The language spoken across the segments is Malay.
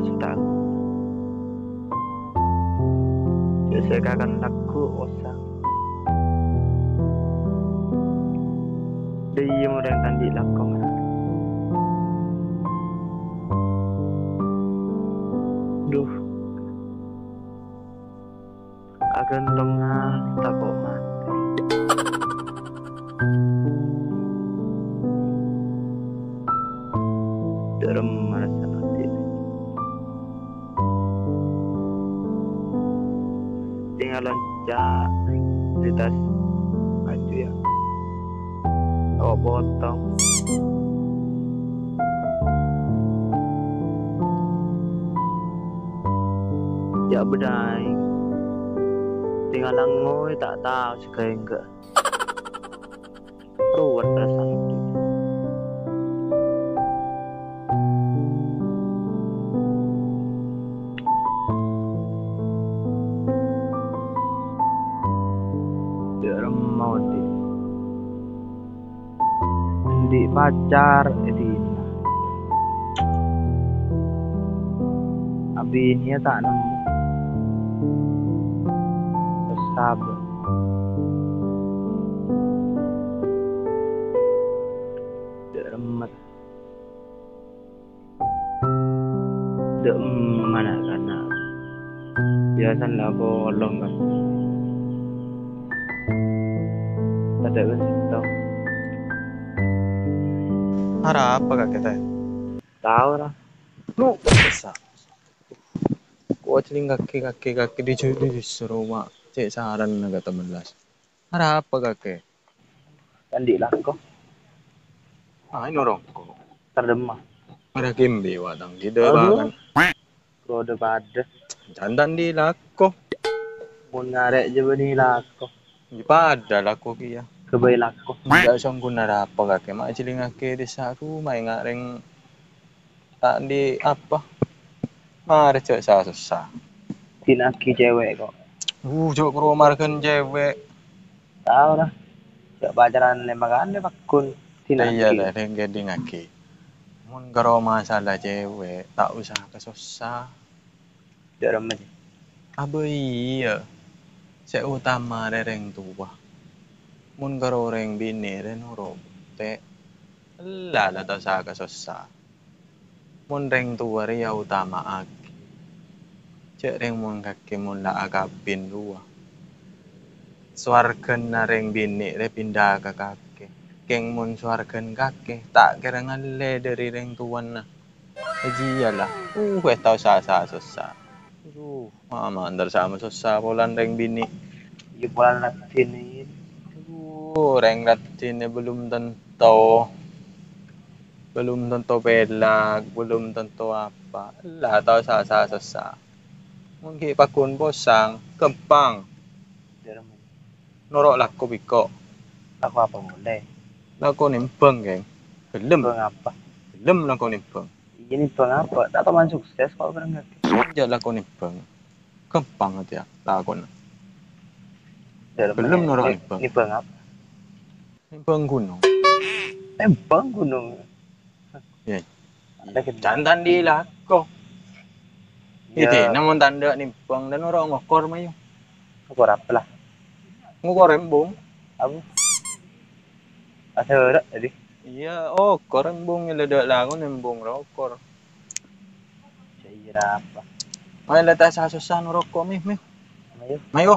sudah sekarang laku osang dia mudah tandi lakong duh akan tengah takut mati dalam merasa nanti tinggal loncat di tas baju ya potong ya bedai tinggal langoy tak tahu sekali enggak ruwet perasaan itu dia mau di pacar Edina abinya tak nemu sabar demet mana karena biasanya bolong kan ada kan tahu Harap apa kak kita? tahu lah Lu bisa. Kau celing kaki disuruh mak cek saran naga 18. Harap apa kak? kan di lakok Ah ini orang kok. terdemah Ada kimbi wadang gitu banget. rode pada Jantan di lako. mun ngarek je beni lakok Di pada lako kia. kebai lakok Enggak sanggup nara apa kak? Mak celing kaki di saru main ngareng tak di apa? Mari cek susah. tinaki cewek kok Jok perumarkan cewek. tahu lah cak pacaran lembagaan deh pakun tinaki Iya dah gede ngaki. Mun karo masalah cewek tak usah kesusah. dalam aja Aba iya. Seutama reng tua. Mun karo reng bini renuro te. Lala ta sa kesusah. Mun reng tua ria utama aki. Cek reng mun kaki mun la agapin dua. Suarken na reng bini re pindah ke kaki. Keng mun suarken kaki tak kira ngale dari reng tuan na. Haji lah. Tau sa susah. Mama andar sama susah polan reng bini. ya bulan latin ini Reng latinnya belum tentu. Belum tentu pelag, belum tentu apa. Lah tau sa susah. Mungkin pakun bosang, kempang. dalam aja Norok lako biko. aku apa boleh Lako nimpeng geng. Gelem, pengapa gelem lako nimpeng. ini pengapa tak teman sukses kalau berangkat Aja lako nimpeng. Kempang aja lakon. dalam Belum aja. norok Ini- nimpeng. ini pengapa Nimpeng gunung. tembang gunung Ya. ada kita Jantan di lako. ya Itu namun tanda nimpeng dan orang ngokor mayo. aku apa lah Ngokor embung. aku ada jadi Iya, oh, korembung ngelada langon embung rokor. saya apa May lata sa susah rokok mi. ayo Mayo.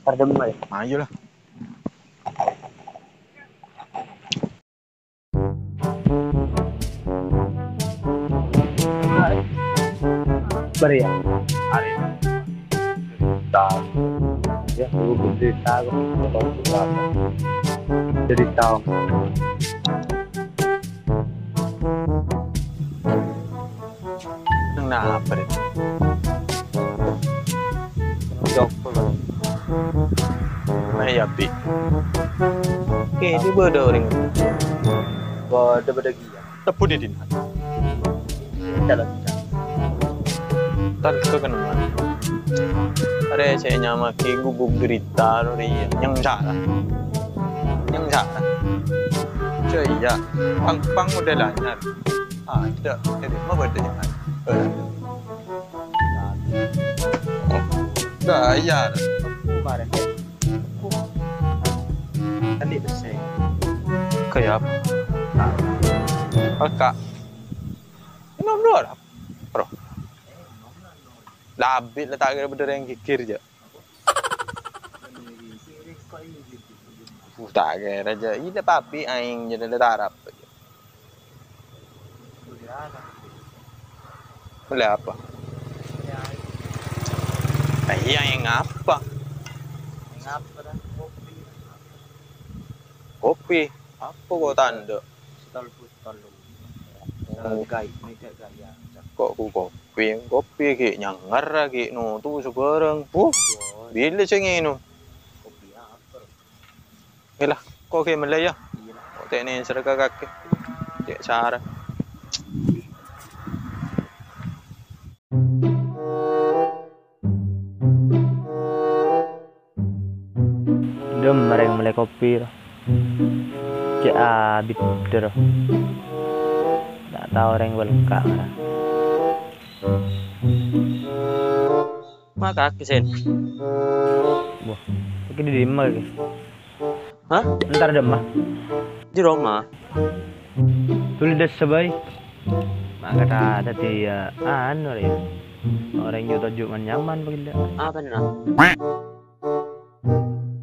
terdem aja Mayo lah. beri ya hari tahu ya aku gede tahu kalau berapa jadi tahu Nang apa itu? jauh lah May api. Oke, di beda orang. pada gia Tepu di din. dalam Tar ke kenangan. Are saya nyama ki gubuk derita lori yang salah. Yang salah. Cuy ya, pang udah lanyar. Ah, tidak. Jadi mau beda jangan. Bayar. Kemarin deh. Tadi besar. Kayak apa? Kakak. Minum dulu lah. Bro. Labit lah tak kira benda yang kikir je. Tak kira je. Ini papi aing je dah tarap. Boleh apa? Iya yang apa? Ngapa dah? Kopi. Apa kau tanda? Stol lu. Gai, mereka gaya. Kok ku kopi ke nyangar lagi no tu sekarang. Bila cengin no? Kopi apa? Yalah, kau ke Malaya. Iya. Kau tanya serga kaki. Cek cara. Dem mereng mulai kopi lah. Cek abit der. Tak tahu orang belka lah. Maka kesen. Wah, pakai di dimah lagi. Hah? Ntar demah. Di Roma. Tulis des sebaik. Maka ada dia anu ya. Orang juta cuma nyaman begitu. Apa nih?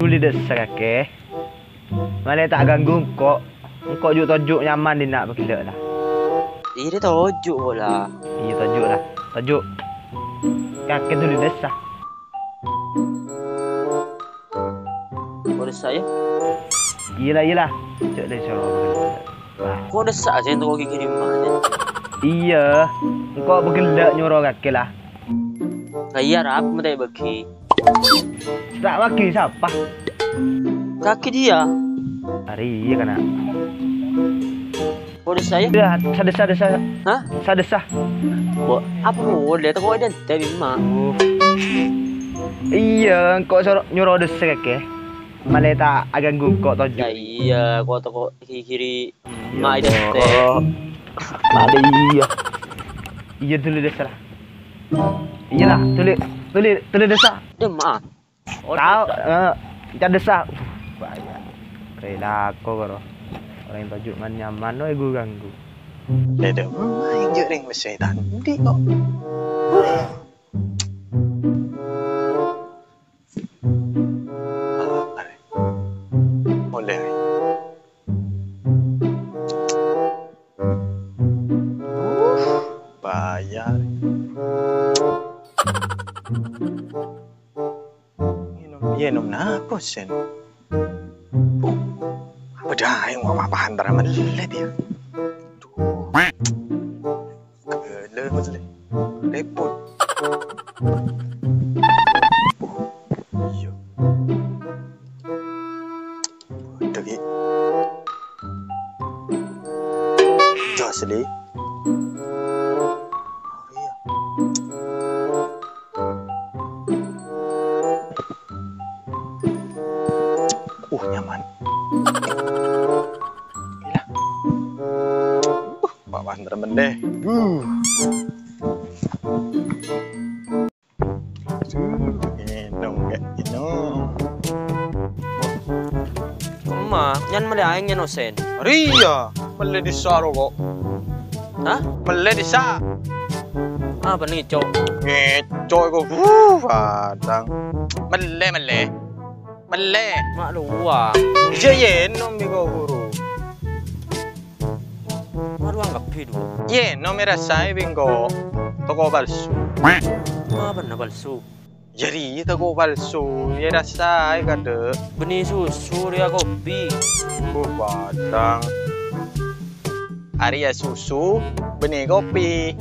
Tulis des kakek. Mana tak ganggu kok. Kok juk nyaman di nak begitu lah. Ini tojuk lah. Iya tajuk lah. Tajuk. Kakek tulis des lah. Kode saya. Iyalah. Cek deh suruh. Kode saya aja yang kau kirim mana? Iya. Kok begitu nyuruh kakek lah. Kayak rap mesti bagi. Tak bagi siapa? Kaki dia. Hari iya kena. Kode saya. Dah sadesa. Hah? Sadesa. Apa boleh? Tak kau ada tapi mah. Iya, kok suruh nyuruh des kakek. Malah tak agak gungkok tajuk. Ya iya, kau tak kau kiri mah ada teh. Ada iya. Iya tulis des lah. Iyalah, tulis des lah. Dia mah. Tahu, ikan desa. Bahaya. Rela aku karo. Orang tajuk man nyaman no ego ganggu. Dede, main je ring mesej tadi kok. Boleh. Bayar. Minum apa sen? Apa dah yang mau apa antara melet dia? Kele melet. Repot. Iya. Dagi. Josli. Nyaman. Gila. Pak Bandar mendeh. Minum. Cuma, nyan mali aing nyan osen. Ria, mele di saro kok. Hah? Mele di sa. Apa nih cok? Ngecoy kok. Padang. Mele. Mak luar. Yen nom di kau guru. Mak luar nggak pidu. Yen nom rasai bingo. Toko palsu. Apa na palsu? Jadi toko palsu. Ye rasai kade. Benih susu dia kopi. Padang. Arya susu, benih kopi.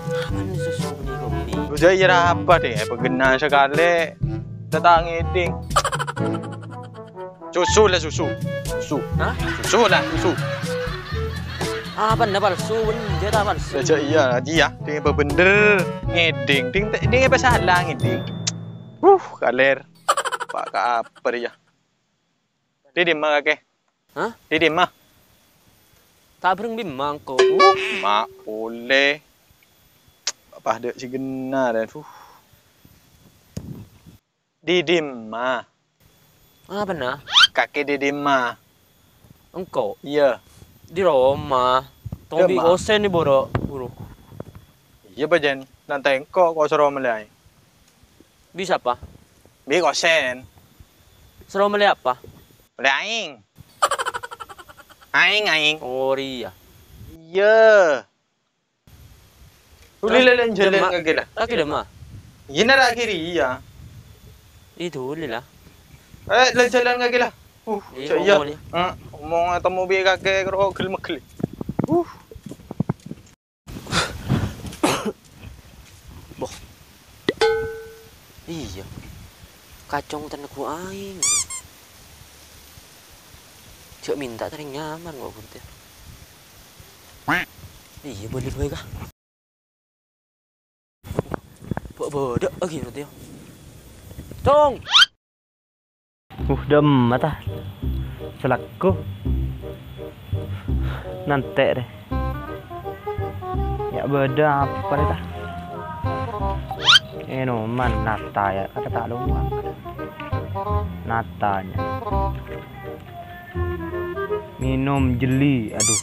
Apa nih susu benih kopi? Udah ira apa deh? Pegena sekali. Datang eding. Susu. Hah? Susu lah, susu. Apa na palsu? Dia tak palsu. Saja iya, dia dengan bener ngeding. Ding apa salah ngeding. Kaler. Pak apa dia? Dia mah kakek. Hah? Dia mah. Tak bereng bimang ko. Mak boleh. Apa ada si gena dah. Didimma. Apa nah? Kakek Didimma. Engkau Iya. di Roma. Tombi Roma. kosen nih boro, guru. Iya bajen. Nanti engkau kau suruh melai. Bisa apa? Bi kosen. Suruh beli apa? Melai aing. Aing. Oh iya. Iya. Uli Terus lelen jalan Demak. kagak lah. Lagi dah mah. Iya nak kiri iya. Itu uli lah. Lelen jalan kagak lah. Iya, Iya. ngomong ni. Ngomong temu bi kakek karo gel-megel. Iya. Kacong tenaku aing. Cek minta tering nyaman kok buntir. Iya boleh boleh kah? Bodoh lagi nanti. Tong. Dem mata. Selaku. Nanti deh. Ya beda apa nih tah? Man nata ya kata tak luang. Natanya. Minum jeli, aduh.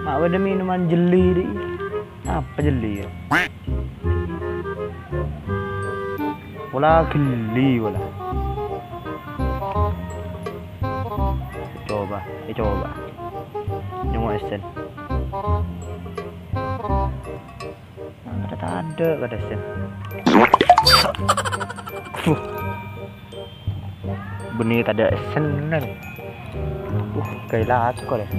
Mak ada minuman jeli deh. Apa jeli ya? Wala geli wala. Coba. Nunggu esen. Ada pada esen. Benih tak ada esen benar. Kayak laku deh.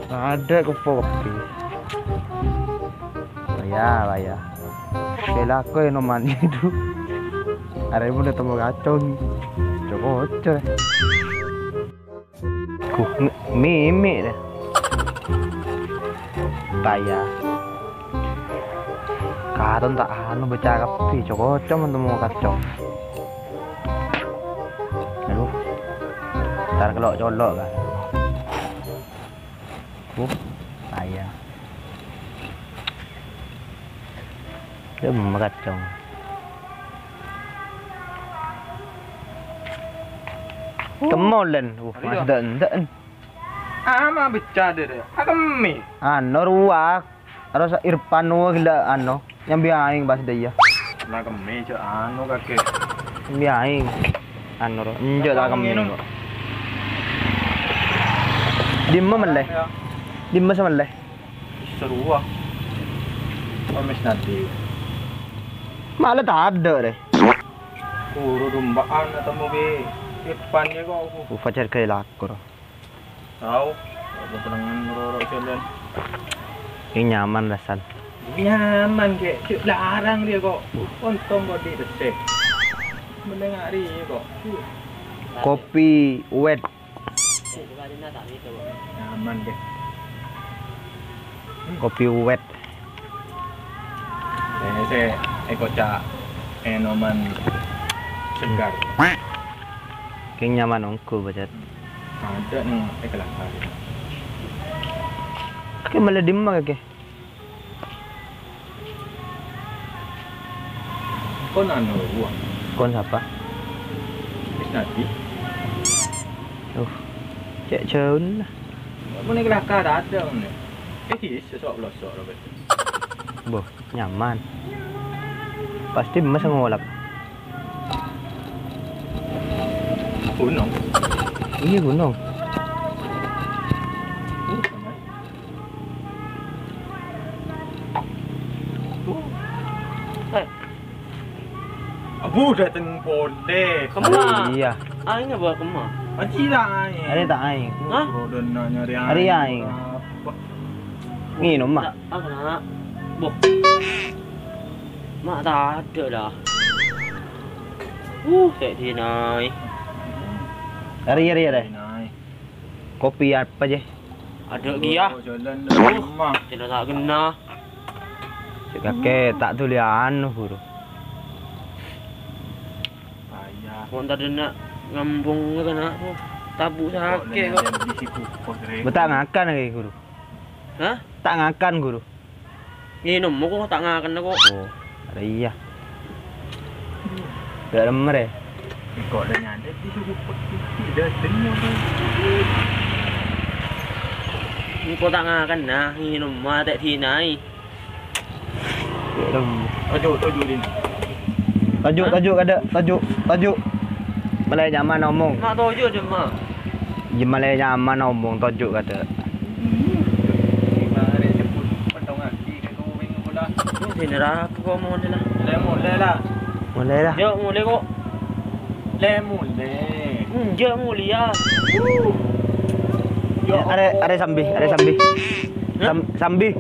Ada kopi. Vaya. Kayak laku yang noman itu. Ada yang udah temu kacung. Coba. Mimi deh. Taya. Katon tak anu baca kapi cocok mentemu kacau. Aduh. Ntar kelok colok kan. Taya. Dem kacau. Kemolen, mas dan. Ama bercanda deh. Akemi. Ruak. Rasa Irfan gila yang biaing bahas dia. Nah kemi cak kakek. Biaing. Enjo tak kemi. Dimma meleh. Dimma semeleh. Seru ah. Omes nanti. Malah tak ada deh. Uru rumbaan atau mobil. Irfannya kok. Fajar kayak lakur. Tahu. Aku tenangan merorok jalan. Ini nyaman rasan. Nyaman kayak larang dia kok. Untung kok di resep. Mendengar ini kok. Kopi wet. Nyaman deh. Kopi wet. Ini saya kocak enoman segar. Kayak nyaman ongko baca. Ada nih kelakar. Kayak malah dimma kayak. Kon anu uang. Kon siapa? Wis nanti. Cek caun. Apa nih kelakar ada nih. Sesok blosok lo betul. Boh, nyaman. Pasti mas ngolak. Gunung. Iya gunung. Abu dateng ponde. Kemah. Iya. Aing apa kemah? Aji lah. Ada tak aing? Hah? Rodan nyari Hari aing. Minum mah. Apa nak? Boh. Mak tak ada dah. Kayak dia naik. Hari deh. Kopi apa je? Ada lagi ya? Jalan rumah. Tidak tak kena. Cek kakek tak tulian guru. Ayah. Kau tak ada nak ngambung ke nak tu. Tabuk sakit kau. Betak ngakan lagi guru. Hah? Tak ngakan guru. Nginom mo kok tak ngakan ako. Oh, ada iya. Gak lemer ya? Kok dah nyadar di suku tidak dengar. Ko tak ngakan na, nginom mo ate tinay. Gak lemer. Tajuk din. Tajuk ada. Malay nyaman ngomong. Mak tojo je mak. Ya malay nyaman ngomong tajuk kata. Gimana dia sebut potong kaki ke kau pengen bola. Sini ra ko mo nila. Mulai lah. Mulai dah. Yo mulai ko. Mulai. Yo mulai ya. Ada sambi. Hah? Sambi.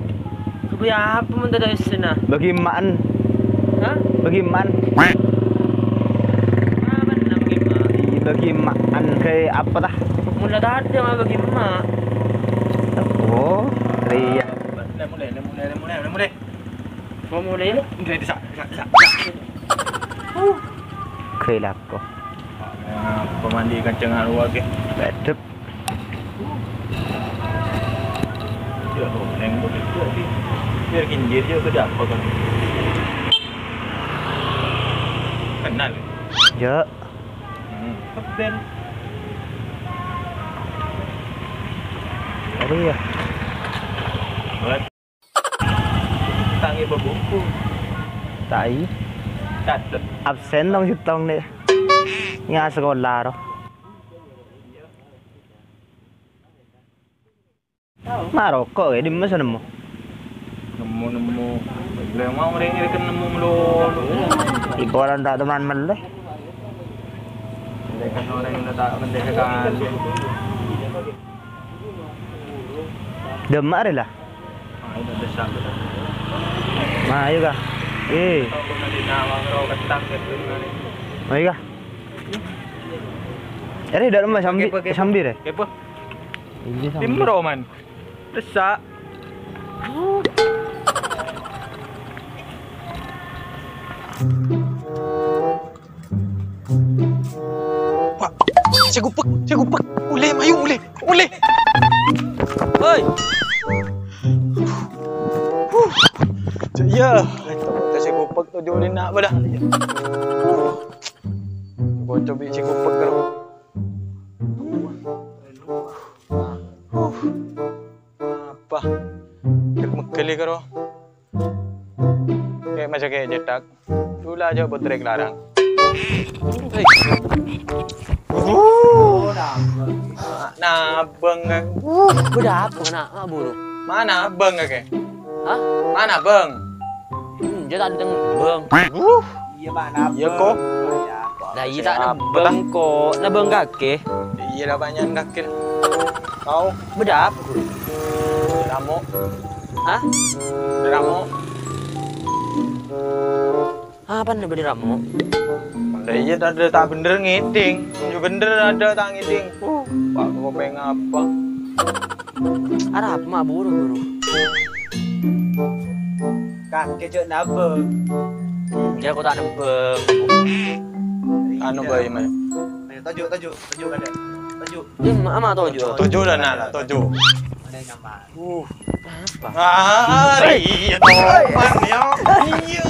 Kaya apa man tada isna? Bagi maan. Ha? Bagi maan. Apa na bagi mak? Bagi maan kayak apa dah? Mula dati nga bagi mak. Oh, iya. Mulai. Ko mulai ya? Mulai desak. Kayak lah kok. Pemandi kancing haru lagi. Bedep. Dia neng begitu sih. Biar kinjir dia ke apa kan? Kenal. Ya. Keben. Ada ya. Buat. Tangi berbungku. Tai. Catat. Absen dong jutong deh. Nga sekolah roh. Maroko ya di mana nemu? Nemu. Belum mau mereka kan nemu melulu. Ibaran tak teman meleh. Mereka orang yang tak mendekat. Demak lah. Udah desak betul. Nah, ayo kah? Tahu nanti nama ngerok ketang gitu. Ayo kah? Ini dalam sambil ya? Kepo. Iya sambil. Timro man. Desak. Pak, saya gupek. Boleh, mayu, boleh. Oi, Ya, saya gupek tu jolin nak pada. Coba si gupek kalau. Apa? Kekali karo. Kayak macam kayak jetak. Dulu aja buat trek larang. Nah, abang kan. beda apa na buru? Mana abang kan? Hah? Mana abang? Dia tak ada beng. Iya kok. Dah iya tak ada beng ko, na beng kake. Iya lah banyak kakil. Kau Beda apa buru? ramu, Hah? ramu. Apa nih beda ramu? Iya tak bener ngiting. Juga bener ada tak ngiting. Pak kau pengen apa? Ada apa mak buru? Kakek cek nabeng. Ya aku tak ada beng. Anu bayi mana? Tajuk ada. Tajuk. Dia mak tojo. Tujuh dah nak lah, tujuh. Ada nyaman. Apa? Iya, topan ya. Iya.